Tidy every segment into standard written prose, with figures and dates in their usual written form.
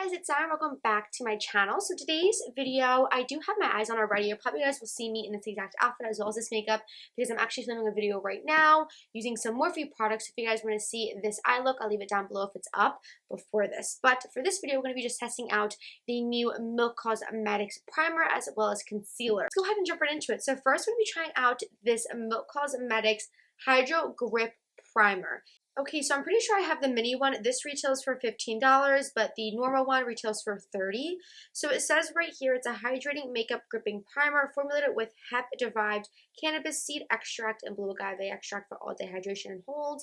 Guys, it's Sarah. Welcome back to my channel. So today's video, I do have my eyes on already. You probably guys will see me in this exact outfit as well as this makeup because I'm actually filming a video right now using some Morphe products. If you guys want to see this eye look, I'll leave it down below if it's up before this. But for this video, we're going to be just testing out the new Milk Cosmetics primer as well as concealer. Let's go ahead and jump right into it. So first, we're going to be trying out this Milk Cosmetics Hydro Grip Primer. Okay, so I'm pretty sure I have the mini one. This retails for $15, but the normal one retails for $30. So it says right here, it's a hydrating makeup gripping primer formulated with hemp-derived cannabis seed extract and blue agave extract for all-day hydration and hold.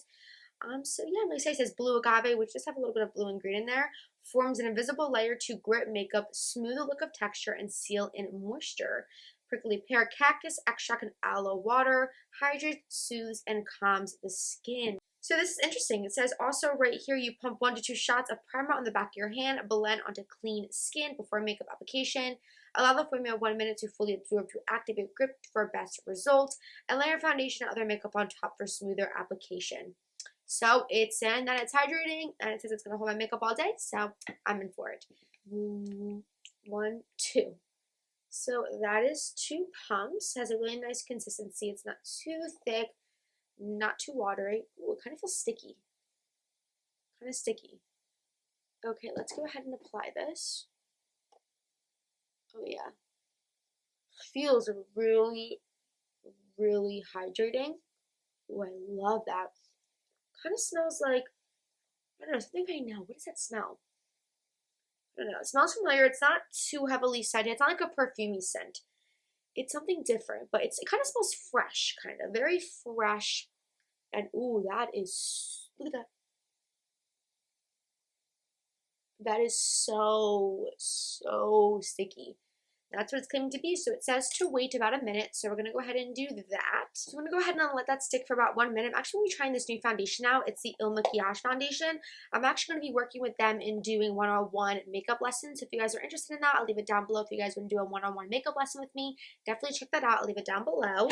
So yeah, I'm really excited. It says blue agave, which just have a little bit of blue and green in there. Forms an invisible layer to grip makeup, smooth the look of texture, and seal in moisture. Prickly pear, cactus extract, and aloe water hydrates, soothes, and calms the skin. So this is interesting. It says also right here, you pump 1 to 2 shots of primer on the back of your hand, blend onto clean skin before makeup application. Allow the formula 1 minute to fully absorb to activate grip for best results, and layer foundation and other makeup on top for smoother application. So it's saying that it's hydrating, and it says it's going to hold my makeup all day, so I'm in for it. 1, 2. So that is 2 pumps. Has a really nice consistency. It's not too thick, not too watery. Ooh, it kind of feels sticky. Kind of sticky. Okay, let's go ahead and apply this. Oh yeah. Feels really, really hydrating. Ooh, I love that. Kind of smells like, I don't know, something I know. What does that smell? I don't know. It smells familiar. It's not too heavily scented. It's not like a perfumey scent. It's something different, but it kind of smells fresh, kind of. Very fresh. And ooh, that is, look at that. That is so sticky. That's what it's claiming to be. So it says to wait about a minute. So we're going to go ahead and do that. So I'm going to go ahead and let that stick for about 1 minute. I'm actually going to be trying this new foundation out. It's the Maquillage foundation. I'm actually going to be working with them in doing one-on-one makeup lessons. So if you guys are interested in that, I'll leave it down below. If you guys want to do a one-on-one makeup lesson with me, definitely check that out. I'll leave it down below.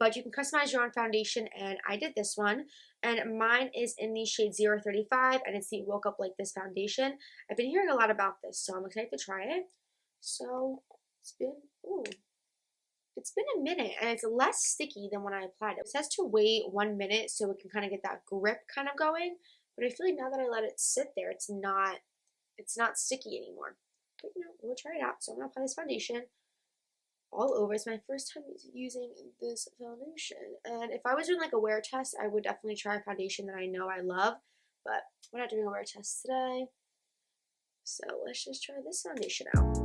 But you can customize your own foundation, and I did this one. And mine is in the shade 035, and it's the Woke Up Like This foundation. I've been hearing a lot about this, so I'm excited to try it. So it's been a minute, and it's less sticky than when I applied it. It says to wait 1 minute so it can kind of get that grip kind of going, but I feel like now that I let it sit there, it's not sticky anymore. But you know, we'll try it out. So I'm gonna apply this foundation all over. It's my first time using this foundation, and if I was doing like a wear test, I would definitely try a foundation that I know I love, but we're not doing a wear test today. So let's just try this foundation out.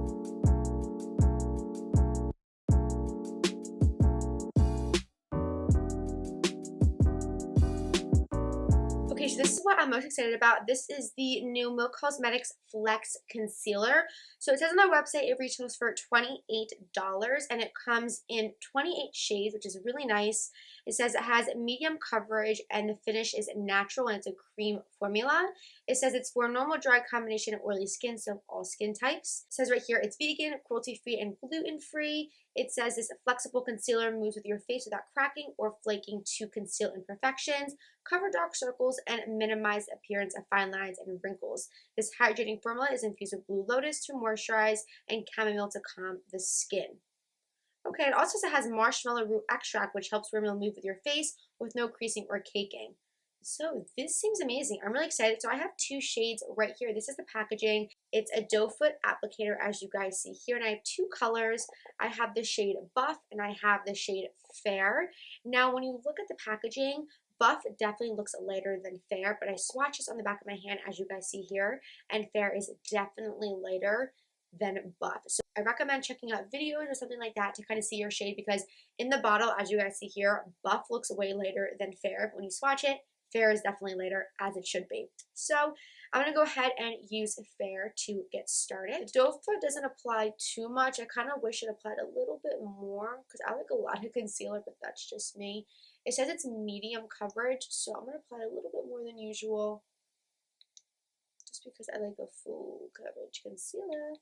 Okay, so this is what I'm most excited about. This is the new Milk Cosmetics Flex Concealer. So it says on their website it retails for $28, and it comes in 28 shades, which is really nice. It says it has medium coverage and the finish is natural and it's a cream formula. It says it's for normal dry combination of oily skin, so all skin types. It says right here it's vegan, cruelty-free, and gluten-free. It says this flexible concealer moves with your face without cracking or flaking to conceal imperfections, cover dark circles, and minimize the appearance of fine lines and wrinkles. This hydrating formula is infused with blue lotus to moisturize and chamomile to calm the skin. Okay, it also says it has marshmallow root extract, which helps formula move with your face with no creasing or caking. So this seems amazing. I'm really excited. So I have 2 shades right here. This is the packaging. It's a doe foot applicator, as you guys see here. And I have 2 colors. I have the shade Buff and I have the shade Fair. Now, when you look at the packaging, Buff definitely looks lighter than Fair, but I swatched this on the back of my hand, as you guys see here, and Fair is definitely lighter than Buff. So I recommend checking out videos or something like that to kind of see your shade, because in the bottle, as you guys see here, Buff looks way lighter than Fair. But when you swatch it, Fair is definitely lighter, as it should be. So I'm going to go ahead and use Fair to get started. The doe foot doesn't apply too much. I kind of wish it applied a little bit more because I like a lot of concealer, but that's just me. It says it's medium coverage, so I'm going to apply a little bit more than usual just because I like a full coverage concealer.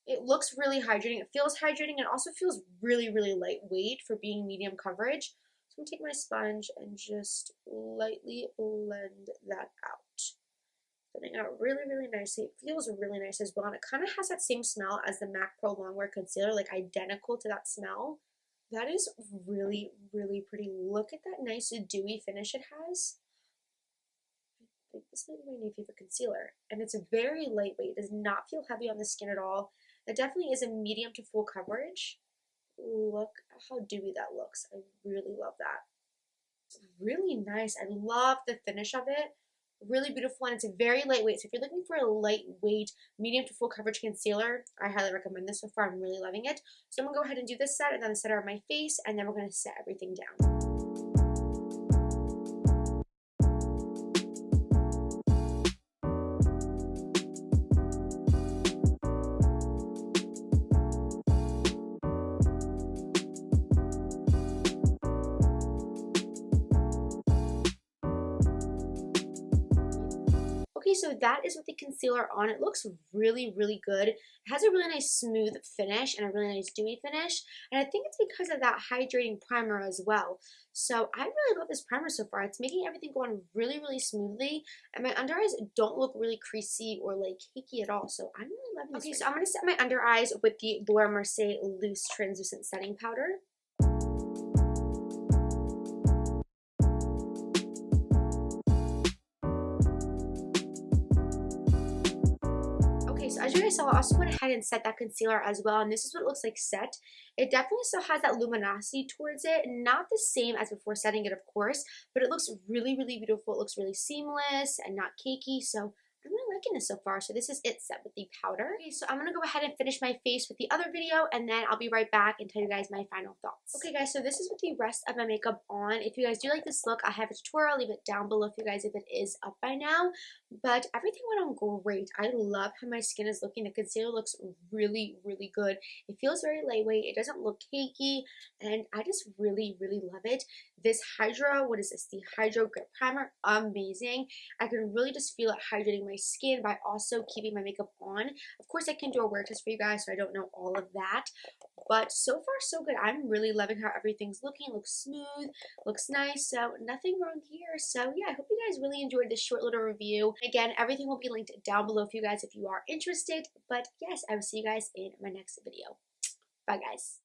It looks really hydrating. It feels hydrating and also feels really, really lightweight for being medium coverage. So I'm going to take my sponge and just lightly blend that out. Blending out really, really nicely. It feels really nice as well, and it kind of has that same smell as the MAC Pro Longwear Concealer, like identical to that smell. That is really, really pretty. Look at that nice dewy finish it has. I think this might be my new favorite concealer. And it's very lightweight. It does not feel heavy on the skin at all. It definitely is a medium to full coverage. Look how dewy that looks. I really love that. It's really nice. I love the finish of it. Really beautiful, and it's very lightweight. So if you're looking for a lightweight, medium to full coverage concealer, I highly recommend this so far. I'm really loving it. So I'm going to go ahead and do this set and then the center of my face, and then we're going to set everything down. Okay, so that is with the concealer on. It looks really, really good. It has a really nice smooth finish and a really nice dewy finish. And I think it's because of that hydrating primer as well. So I really love this primer so far. It's making everything go on really, really smoothly. And my under eyes don't look really creasy or like cakey at all. So I'm really loving this. Okay, so I'm going to set my under eyes with the Laura Mercier Loose Translucent Setting Powder. So as you guys saw, I also went ahead and set that concealer as well, and this is what it looks like set. It definitely still has that luminosity towards it, not the same as before setting it, of course, but it looks really, really beautiful. It looks really seamless and not cakey, so I'm really liking this so far. So this is it set with the powder. Okay, so I'm going to go ahead and finish my face with the other video, and then I'll be right back and tell you guys my final thoughts. Okay guys, so this is with the rest of my makeup on. If you guys do like this look, I have a tutorial. I'll leave it down below for you guys if it is up by now. But everything went on great. I love how my skin is looking. The concealer looks really, really good. It feels very lightweight. It doesn't look cakey, and I just really, really love it. This what is this? The Hydro Grip Primer, amazing. I can really just feel it hydrating my skin by also keeping my makeup on. Of course, I can do a wear test for you guys, so I don't know all of that. But so far, so good. I'm really loving how everything's looking. It looks smooth, looks nice, so nothing wrong here. So yeah, I hope you guys really enjoyed this short little review. Again, everything will be linked down below for you guys if you are interested. But yes, I will see you guys in my next video. Bye, guys.